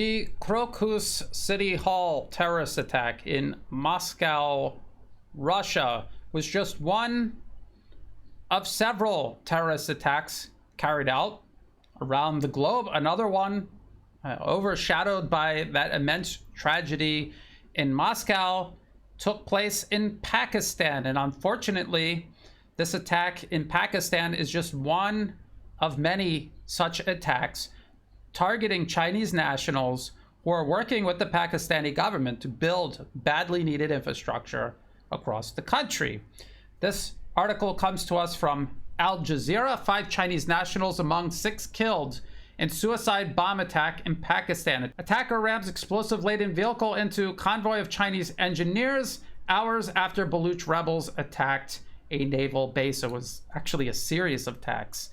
The Crocus City Hall terrorist attack in Moscow, Russia, was just one of several terrorist attacks carried out around the globe. Another one overshadowed by that immense tragedy in Moscow took place in Pakistan. And unfortunately, this attack in Pakistan is just one of many such attacks targeting Chinese nationals who are working with the Pakistani government to build badly needed infrastructure across the country. This article comes to us from Al Jazeera. 5 Chinese nationals among 6 killed in suicide bomb attack in Pakistan. Attacker rams explosive-laden vehicle into convoy of Chinese engineers hours after Baluch rebels attacked a naval base. It was actually a series of attacks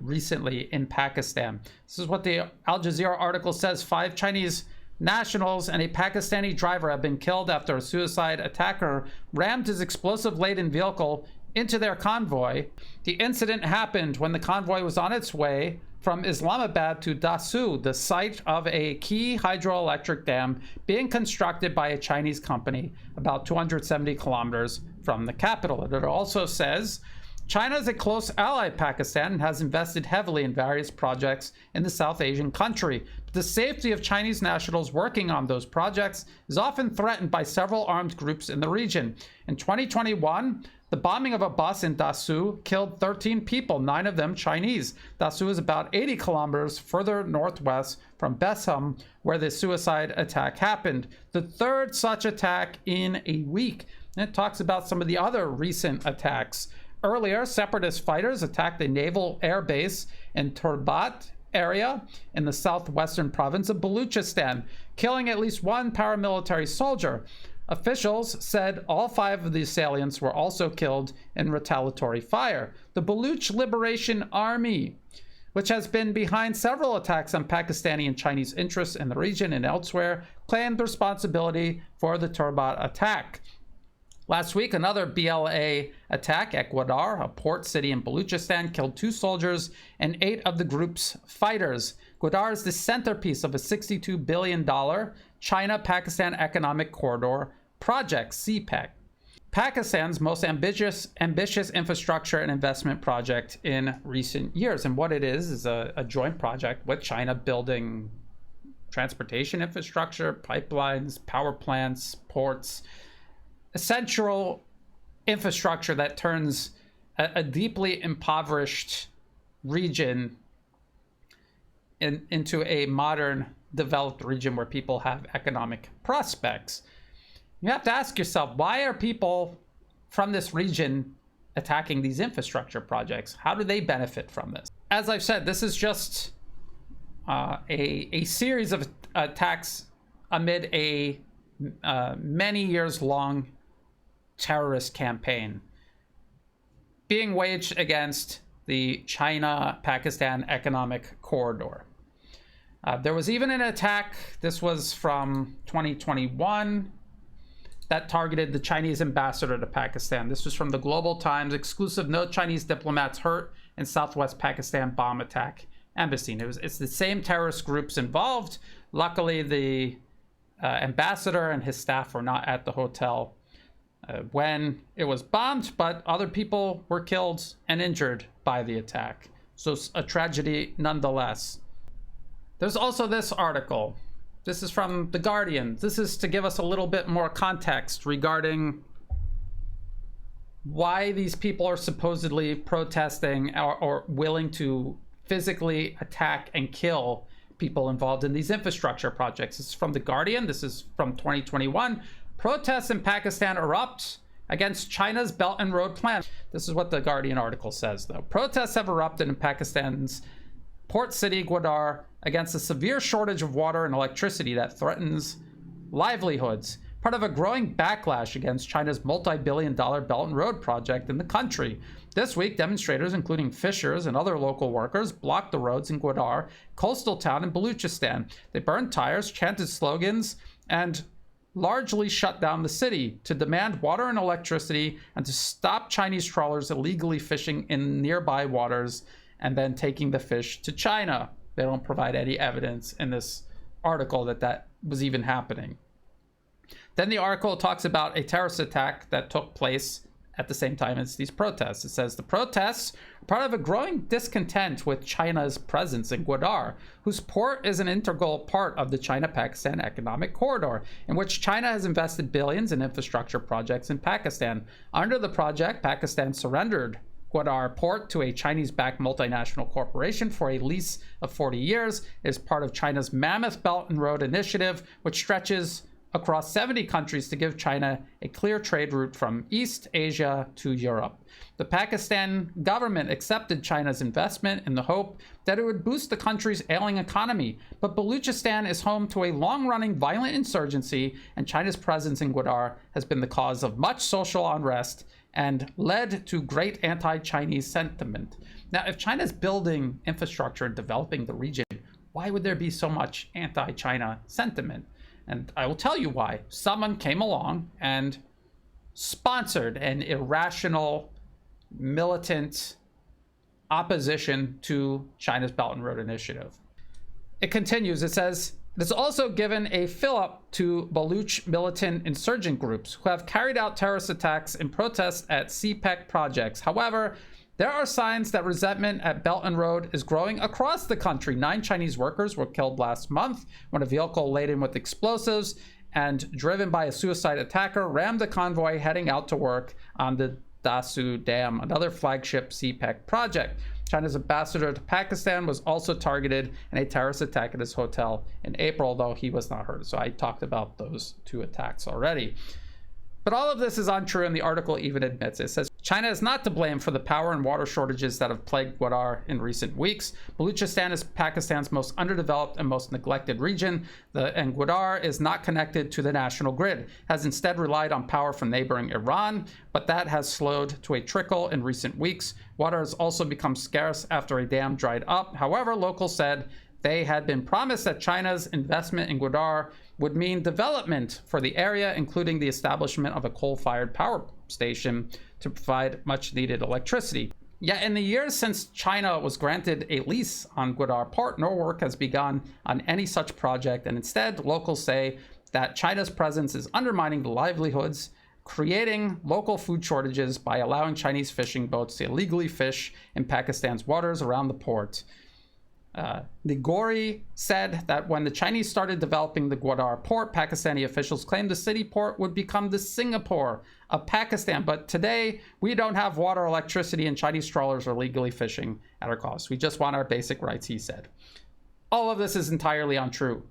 recently in Pakistan. This is what the Al Jazeera article says. 5 Chinese nationals and a Pakistani driver have been killed after a suicide attacker rammed his explosive-laden vehicle into their convoy. The incident happened when the convoy was on its way from Islamabad to Dasu, the site of a key hydroelectric dam being constructed by a Chinese company about 270 kilometers from the capital. And it also says China is a close ally of Pakistan and has invested heavily in various projects in the South Asian country. But the safety of Chinese nationals working on those projects is often threatened by several armed groups in the region. In 2021, the bombing of a bus in Dasu killed 13 people, 9 of them Chinese. Dasu is about 80 kilometers further northwest from Besam, where the suicide attack happened. The third such attack in a week. And it talks about some of the other recent attacks. Earlier, separatist fighters attacked a naval air base in Turbat area in the southwestern province of Baluchistan, killing at least 1 paramilitary soldier. Officials said all 5 of the assailants were also killed in retaliatory fire. The Baluch Liberation Army, which has been behind several attacks on Pakistani and Chinese interests in the region and elsewhere, claimed responsibility for the Turbat attack. Last week, another BLA attack at Gwadar, a port city in Baluchistan, killed 2 soldiers and 8 of the group's fighters. Gwadar is the centerpiece of a $62 billion China-Pakistan Economic Corridor project, CPEC, Pakistan's most ambitious infrastructure and investment project in recent years. And what it is a joint project with China building transportation infrastructure, pipelines, power plants, ports, essential infrastructure that turns a deeply impoverished region into a modern, developed region where people have economic prospects. You have to ask yourself, why are people from this region attacking these infrastructure projects? How do they benefit from this? As I've said, this is just a series of attacks amid a many years long terrorist campaign being waged against the China-Pakistan Economic Corridor. There was even an attack, this was from 2021, that targeted the Chinese ambassador to Pakistan. This was from the Global Times, exclusive: no Chinese diplomats hurt in Southwest Pakistan bomb attack embassy. And it's the same terrorist groups involved. Luckily, the ambassador and his staff were not at the hotel when it was bombed, but other people were killed and injured by the attack. So it's a tragedy nonetheless. There's also this article. This is from The Guardian. This is to give us a little bit more context regarding why these people are supposedly protesting or willing to physically attack and kill people involved in these infrastructure projects. This is from The Guardian. This is from 2021. Protests in Pakistan erupt against China's Belt and Road Plan. This is what the Guardian article says, though. Protests have erupted in Pakistan's port city, Gwadar, against a severe shortage of water and electricity that threatens livelihoods, part of a growing backlash against China's multi-billion-dollar Belt and Road project in the country. This week, demonstrators, including fishers and other local workers, blocked the roads in Gwadar, coastal town in Baluchistan. They burned tires, chanted slogans, and largely shut down the city to demand water and electricity and to stop Chinese trawlers illegally fishing in nearby waters and then taking the fish to China. They don't provide any evidence in this article that was even happening. Then the article talks about a terrorist attack that took place at the same time as these protests. It says the protests are part of a growing discontent with China's presence in Gwadar, whose port is an integral part of the China-Pakistan economic corridor, in which China has invested billions in infrastructure projects in Pakistan. Under the project, Pakistan surrendered Gwadar port to a Chinese-backed multinational corporation for a lease of 40 years. It is part of China's Mammoth Belt and Road Initiative, which stretches across 70 countries to give China a clear trade route from East Asia to Europe. The Pakistan government accepted China's investment in the hope that it would boost the country's ailing economy, but Baluchistan is home to a long-running violent insurgency, and China's presence in Gwadar has been the cause of much social unrest and led to great anti-Chinese sentiment. Now, if China's building infrastructure and developing the region, why would there be so much anti-China sentiment? And I will tell you why. Someone came along and sponsored an irrational, militant opposition to China's Belt and Road Initiative. It continues, it says, it has also given a fill-up to Baluch militant insurgent groups who have carried out terrorist attacks and protests at CPEC projects. However, there are signs that resentment at Belt and Road is growing across the country. 9 Chinese workers were killed last month when a vehicle laden with explosives and driven by a suicide attacker rammed the convoy heading out to work on the Dasu Dam, another flagship CPEC project. China's ambassador to Pakistan was also targeted in a terrorist attack at his hotel in April, though he was not hurt. So I talked about those 2 attacks already. But all of this is untrue, and the article even admits it. It says China is not to blame for the power and water shortages that have plagued Gwadar in recent weeks. Baluchistan is Pakistan's most underdeveloped and most neglected region, and Gwadar is not connected to the national grid, has instead relied on power from neighboring Iran, but that has slowed to a trickle in recent weeks. Water has also become scarce after a dam dried up. However, locals said they had been promised that China's investment in Gwadar would mean development for the area, including the establishment of a coal-fired power station to provide much-needed electricity. Yet in the years since China was granted a lease on Gwadar port, no work has begun on any such project, and instead, locals say that China's presence is undermining the livelihoods, creating local food shortages by allowing Chinese fishing boats to illegally fish in Pakistan's waters around the port. Nigori said that when the Chinese started developing the Gwadar port, Pakistani officials claimed the city port would become the Singapore of Pakistan. But today, we don't have water, electricity, and Chinese trawlers are legally fishing at our cost. We just want our basic rights, he said. All of this is entirely untrue.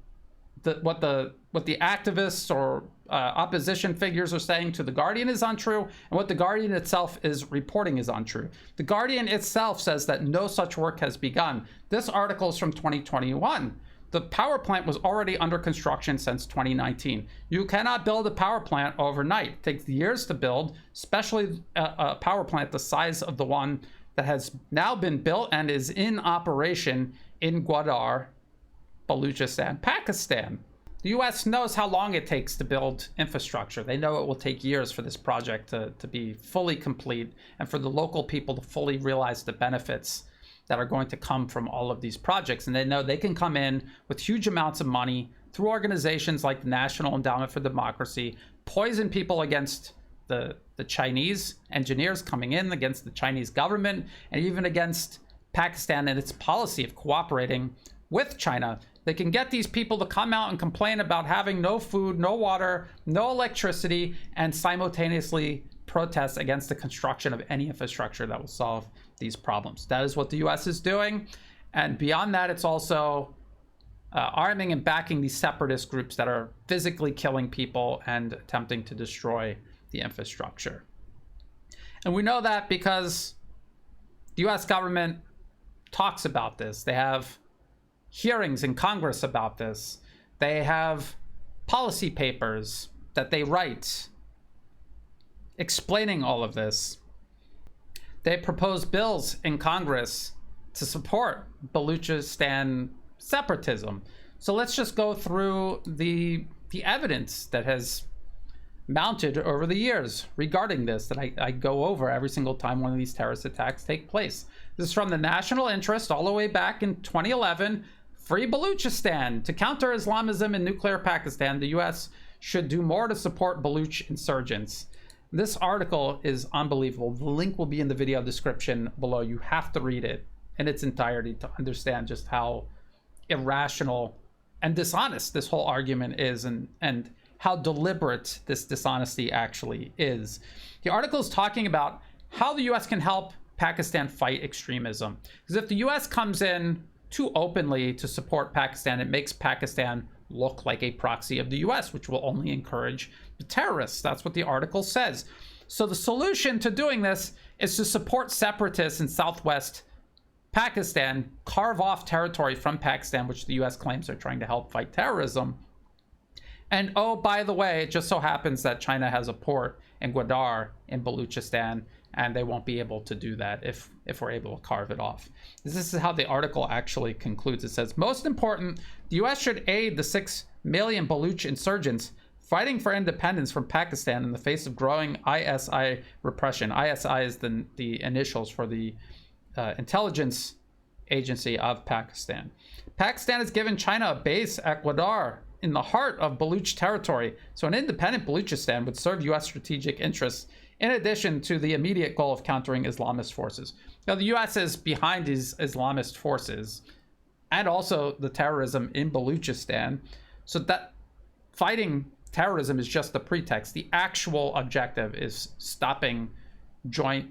What the activists or opposition figures are saying to The Guardian is untrue, and what The Guardian itself is reporting is untrue. The Guardian itself says that no such work has begun. This article is from 2021. The power plant was already under construction since 2019. You cannot build a power plant overnight. It takes years to build, especially a power plant the size of the one that has now been built and is in operation in Gwadar, Baluchistan, Pakistan. The US knows how long it takes to build infrastructure. They know it will take years for this project to be fully complete and for the local people to fully realize the benefits that are going to come from all of these projects. And they know they can come in with huge amounts of money through organizations like the National Endowment for Democracy, poison people against the Chinese engineers coming in, against the Chinese government, and even against Pakistan and its policy of cooperating with China. They can get these people to come out and complain about having no food, no water, no electricity, and simultaneously protest against the construction of any infrastructure that will solve these problems. That is what the US is doing. And beyond that, it's also arming and backing these separatist groups that are physically killing people and attempting to destroy the infrastructure. And we know that because the US government talks about this. They have hearings in Congress about this. They have policy papers that they write explaining all of this. They propose bills in Congress to support Baluchistan separatism. So let's just go through the evidence that has mounted over the years regarding this that I go over every single time one of these terrorist attacks take place. This is from the National Interest all the way back in 2011. Free Baluchistan. To counter Islamism and nuclear Pakistan, the US should do more to support Baluch insurgents. This article is unbelievable. The link will be in the video description below. You have to read it in its entirety to understand just how irrational and dishonest this whole argument is, and how deliberate this dishonesty actually is. The article is talking about how the US can help Pakistan fight extremism. Because if the US comes in too openly to support Pakistan, it makes Pakistan look like a proxy of the US, which will only encourage the terrorists. That's what the article says. So the solution to doing this is to support separatists in southwest Pakistan, carve off territory from Pakistan, which the US claims are trying to help fight terrorism. And oh, by the way, it just so happens that China has a port in Gwadar in Baluchistan, and they won't be able to do that if we're able to carve it off. This is how the article actually concludes. It says, most important, the US should aid the 6 million Baluch insurgents fighting for independence from Pakistan in the face of growing ISI repression. ISI is the initials for the intelligence agency of Pakistan. Pakistan has given China a base at Gwadar in the heart of Baluch territory, so an independent Baluchistan would serve US strategic interests in addition to the immediate goal of countering Islamist forces. Now, the US is behind these Islamist forces and also the terrorism in Baluchistan, so that fighting terrorism is just the pretext. The actual objective is stopping joint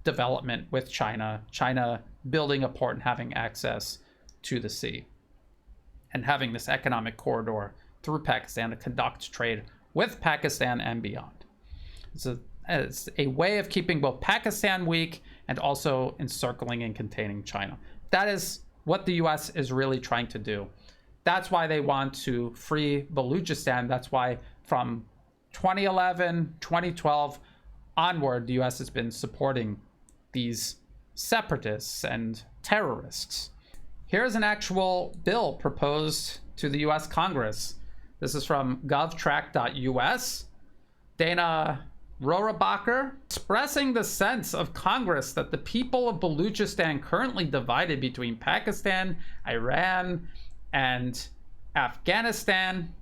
development with China, China building a port and having access to the sea, and having this economic corridor through Pakistan to conduct trade with Pakistan and beyond. It's a way of keeping both Pakistan weak and also encircling and containing China. That is what the US is really trying to do. That's why they want to free Baluchistan. That's why from 2011, 2012 onward, the US has been supporting these separatists and terrorists. Here's an actual bill proposed to the US Congress. This is from govtrack.us. Dana Rohrabacher, expressing the sense of Congress that the people of Baluchistan, currently divided between Pakistan, Iran, and Afghanistan,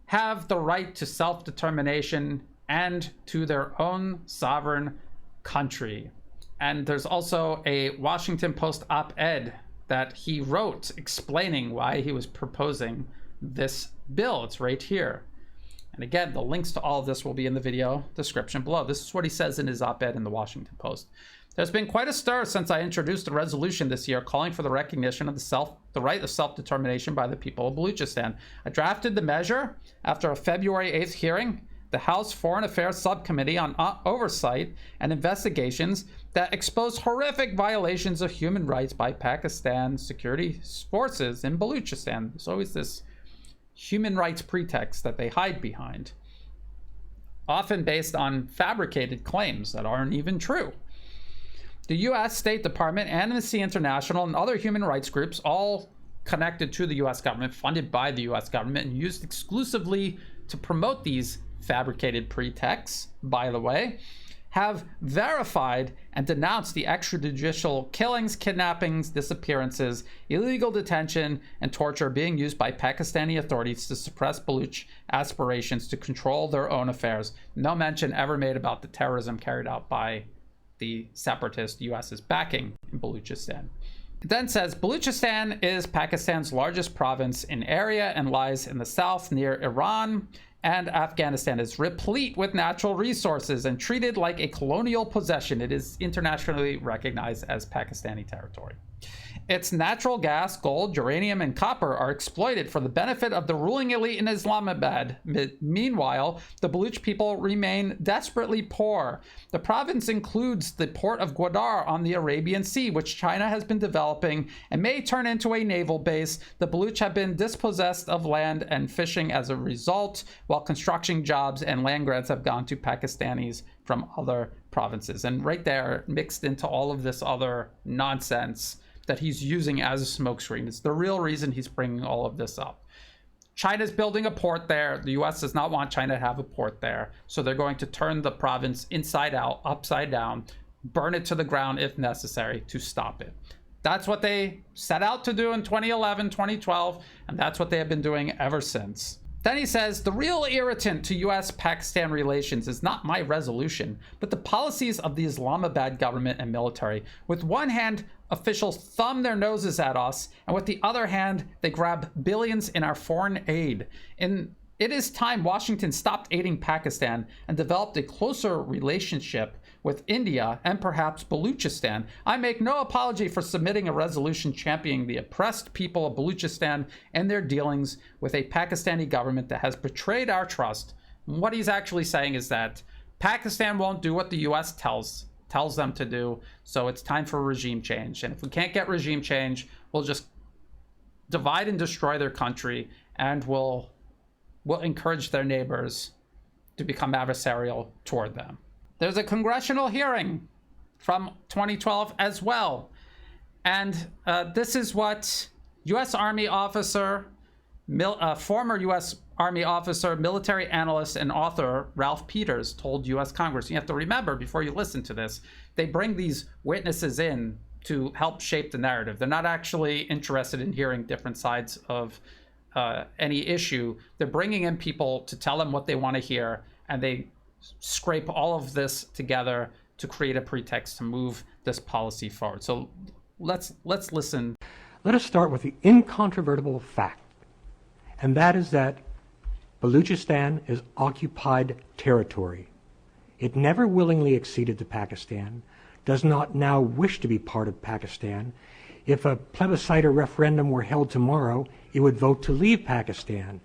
have the right to self-determination and to their own sovereign country. And there's also a Washington Post op-ed that he wrote explaining why he was proposing this bill. It's right here. And again, the links to all of this will be in the video description below. This is what he says in his op-ed in the Washington Post. There's been quite a stir since I introduced a resolution this year calling for the recognition of the right of self-determination by the people of Baluchistan. I drafted the measure after a February 8th hearing, the House Foreign Affairs Subcommittee on Oversight and Investigations, that exposed horrific violations of human rights by Pakistan security forces in Baluchistan. There's always this human rights pretext that they hide behind, often based on fabricated claims that aren't even true. The US State Department, Amnesty International, and other human rights groups, all connected to the US government, funded by the US government, and used exclusively to promote these fabricated pretexts, by the way, have verified and denounced the extrajudicial killings, kidnappings, disappearances, illegal detention, and torture being used by Pakistani authorities to suppress Baluch aspirations to control their own affairs. No mention ever made about the terrorism carried out by the separatist US is backing in Baluchistan. It then says, Baluchistan is Pakistan's largest province in area and lies in the south near Iran, and Afghanistan is replete with natural resources and treated like a colonial possession. It is internationally recognized as Pakistani territory. Its natural gas, gold, uranium, and copper are exploited for the benefit of the ruling elite in Islamabad. Meanwhile, the Baluch people remain desperately poor. The province includes the port of Gwadar on the Arabian Sea, which China has been developing and may turn into a naval base. The Baluch have been dispossessed of land and fishing as a result, while construction jobs and land grants have gone to Pakistanis from other provinces. And right there, mixed into all of this other nonsense that he's using as a smokescreen. It's the real reason he's bringing all of this up. China's building a port there. The US does not want China to have a port there. So they're going to turn the province inside out, upside down, burn it to the ground if necessary to stop it. That's what they set out to do in 2011, 2012, and that's what they have been doing ever since. Then he says, the real irritant to US-Pakistan relations is not my resolution, but the policies of the Islamabad government and military. With one hand, officials thumb their noses at us, and with the other hand, they grab billions in our foreign aid. It is time Washington stopped aiding Pakistan and developed a closer relationship with India and perhaps Baluchistan. I make no apology for submitting a resolution championing the oppressed people of Baluchistan and their dealings with a Pakistani government that has betrayed our trust. And what he's actually saying is that Pakistan won't do what the US tells them to do, so it's time for regime change. And if we can't get regime change, we'll just divide and destroy their country, and we'll encourage their neighbors to become adversarial toward them. There's a congressional hearing from 2012 as well. And this is what U.S. Army officer, former U.S. Army officer, military analyst, and author Ralph Peters told U.S. Congress. You have to remember, before you listen to this, they bring these witnesses in to help shape the narrative. They're not actually interested in hearing different sides of any issue. They're bringing in people to tell them what they want to hear, and they scrape all of this together to create a pretext to move this policy forward. So let's listen. Let us start with the incontrovertible fact, and that is that Baluchistan is occupied territory. It never willingly acceded to Pakistan, does not now wish to be part of Pakistan. If a plebiscite or referendum were held tomorrow, it would vote to leave Pakistan,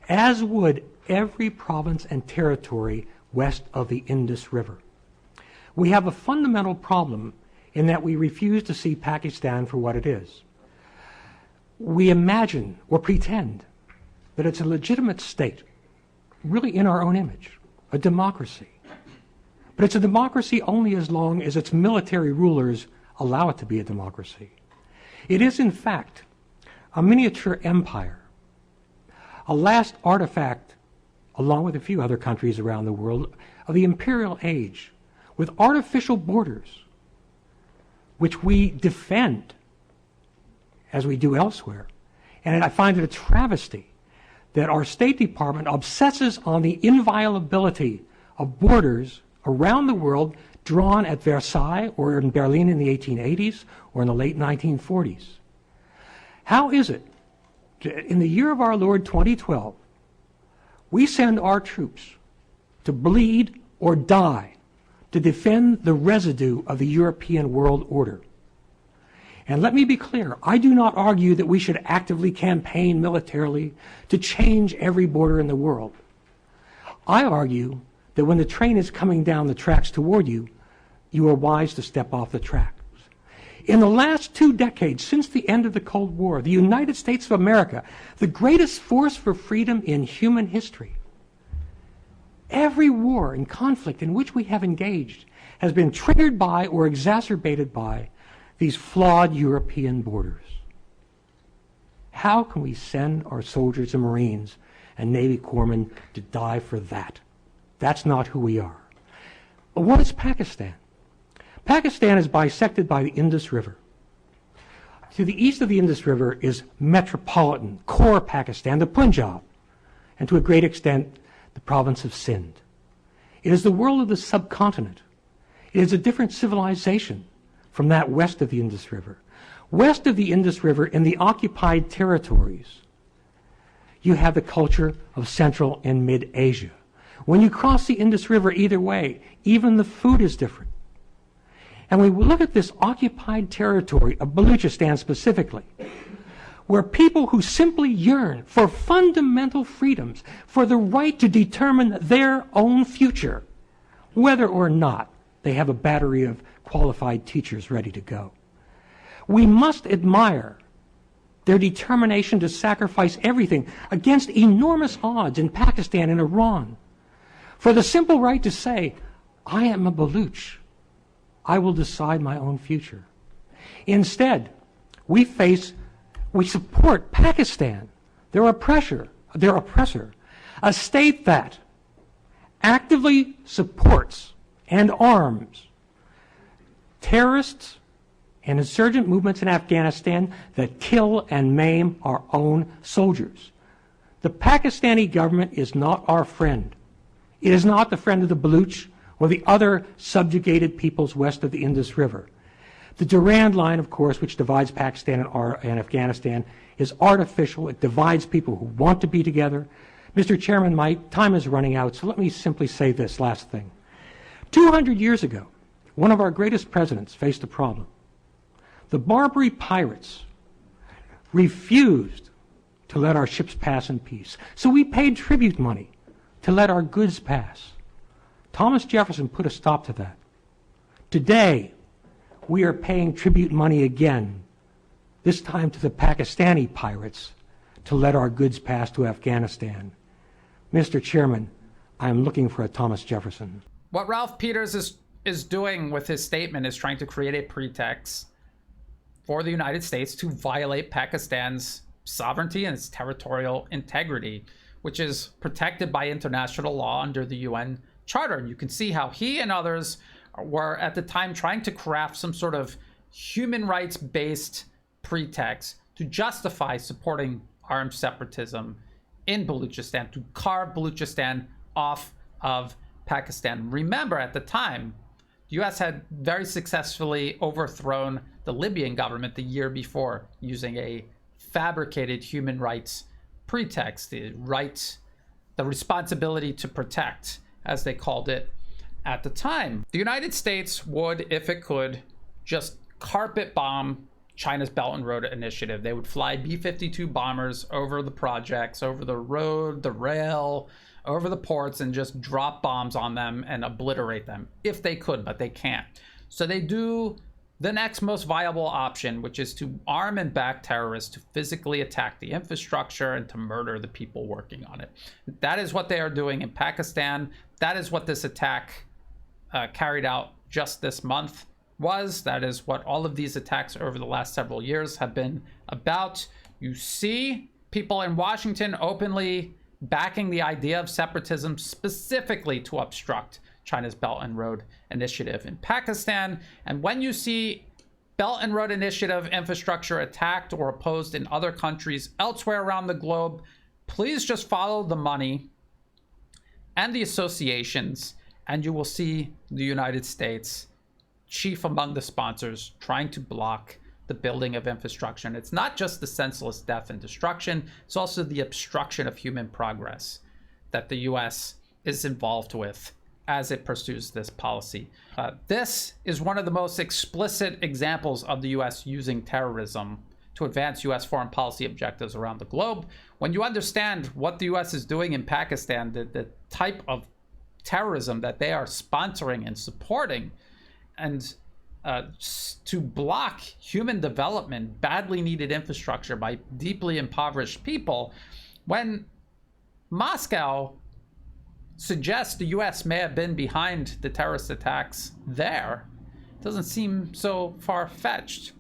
as would every province and territory west of the Indus River. We have a fundamental problem in that we refuse to see Pakistan for what it is. We imagine or pretend that it's a legitimate state, really in our own image, a democracy. But it's a democracy only as long as its military rulers allow it to be a democracy. It is, in fact, a miniature empire, a last artifact, along with a few other countries around the world, of the imperial age, with artificial borders, which we defend, as we do elsewhere. And I find it a travesty that our State Department obsesses on the inviolability of borders around the world drawn at Versailles or in Berlin in the 1880s or in the late 1940s. How is it, in the year of our Lord 2012, we send our troops to bleed or die to defend the residue of the European world order? And let me be clear, I do not argue that we should actively campaign militarily to change every border in the world. I argue that when the train is coming down the tracks toward you, you are wise to step off the tracks. In the last 2 decades, since the end of the Cold War, the United States of America, the greatest force for freedom in human history, every war and conflict in which we have engaged has been triggered by or exacerbated by these flawed European borders. How can we send our soldiers and Marines and Navy corpsmen to die for that? That's not who we are. But what is Pakistan? Pakistan is bisected by the Indus River. To the east of the Indus River is metropolitan, core Pakistan, the Punjab, and to a great extent, the province of Sindh. It is the world of the subcontinent. It is a different civilization from that west of the Indus River. West of the Indus River, in the occupied territories, you have the culture of Central and Mid-Asia. When you cross the Indus River either way, even the food is different. And we look at this occupied territory of Baluchistan specifically, where people who simply yearn for fundamental freedoms, for the right to determine their own future, whether or not they have a battery of qualified teachers ready to go. We must admire their determination to sacrifice everything against enormous odds in Pakistan and Iran for the simple right to say, I am a Baluch. I will decide my own future. Instead, we support Pakistan, their oppressor, a state that actively supports and arms terrorists and insurgent movements in Afghanistan that kill and maim our own soldiers. The Pakistani government is not our friend. It is not the friend of the Baluch or the other subjugated peoples west of the Indus River. The Durand Line, of course, which divides Pakistan and Afghanistan, is artificial. It divides people who want to be together. Mr. Chairman, my time is running out, so let me simply say this last thing. 200 years ago, one of our greatest presidents faced a problem. The Barbary pirates refused to let our ships pass in peace, so we paid tribute money to let our goods pass. Thomas Jefferson put a stop to that. Today, we are paying tribute money again, this time to the Pakistani pirates, to let our goods pass to Afghanistan. Mr. Chairman, I am looking for a Thomas Jefferson. What Ralph Peters is doing with his statement is trying to create a pretext for the United States to violate Pakistan's sovereignty and its territorial integrity, which is protected by international law under the UN Charter. And you can see how he and others were at the time trying to craft some sort of human rights-based pretext to justify supporting armed separatism in Baluchistan, to carve Baluchistan off of Pakistan. Remember, at the time, the US had very successfully overthrown the Libyan government the year before using a fabricated human rights pretext, the responsibility to protect, as they called it at the time. The United States would, if it could, just carpet bomb China's Belt and Road Initiative. They would fly B-52 bombers over the projects, over the road, the rail, over the ports, and just drop bombs on them and obliterate them if they could, but they can't. So they do the next most viable option, which is to arm and back terrorists to physically attack the infrastructure and to murder the people working on it. That is what they are doing in Pakistan. That is what this attack carried out just this month was. That is what all of these attacks over the last several years have been about. You see people in Washington openly backing the idea of separatism specifically to obstruct China's Belt and Road Initiative in Pakistan. And when you see Belt and Road Initiative infrastructure attacked or opposed in other countries elsewhere around the globe, please just follow the money and the associations, and you will see the United States chief among the sponsors trying to block the building of infrastructure. And it's not just the senseless death and destruction, it's also the obstruction of human progress that the US is involved with as it pursues this policy. This is one of the most explicit examples of the US using terrorism to advance US foreign policy objectives around the globe. When you understand what the US is doing in Pakistan, the type of terrorism that they are sponsoring and supporting, and to block human development, badly needed infrastructure by deeply impoverished people, when Moscow suggests the US may have been behind the terrorist attacks there, it doesn't seem so far-fetched.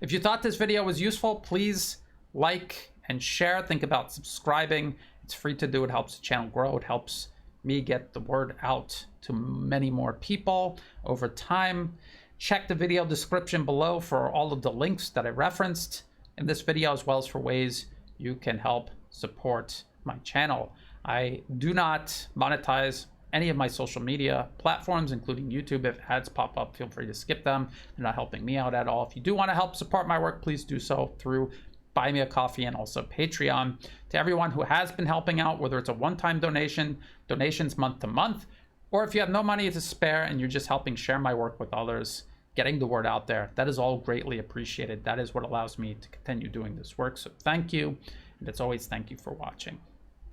If you thought this video was useful, please like and share. Think about subscribing. It's free to do. It helps the channel grow. It helps me get the word out to many more people over time. Check the video description below for all of the links that I referenced in this video, as well as for ways you can help support my channel. I do not monetize any of my social media platforms, including YouTube. If ads pop up, feel free to skip them. They're not helping me out at all. If you do want to help support my work, please do so through Buy Me a Coffee and also Patreon. To everyone who has been helping out, whether it's a one-time donation, donations month to month, or if you have no money to spare and you're just helping share my work with others, getting the word out there, that is all greatly appreciated. That is what allows me to continue doing this work. So thank you. And as always, thank you for watching.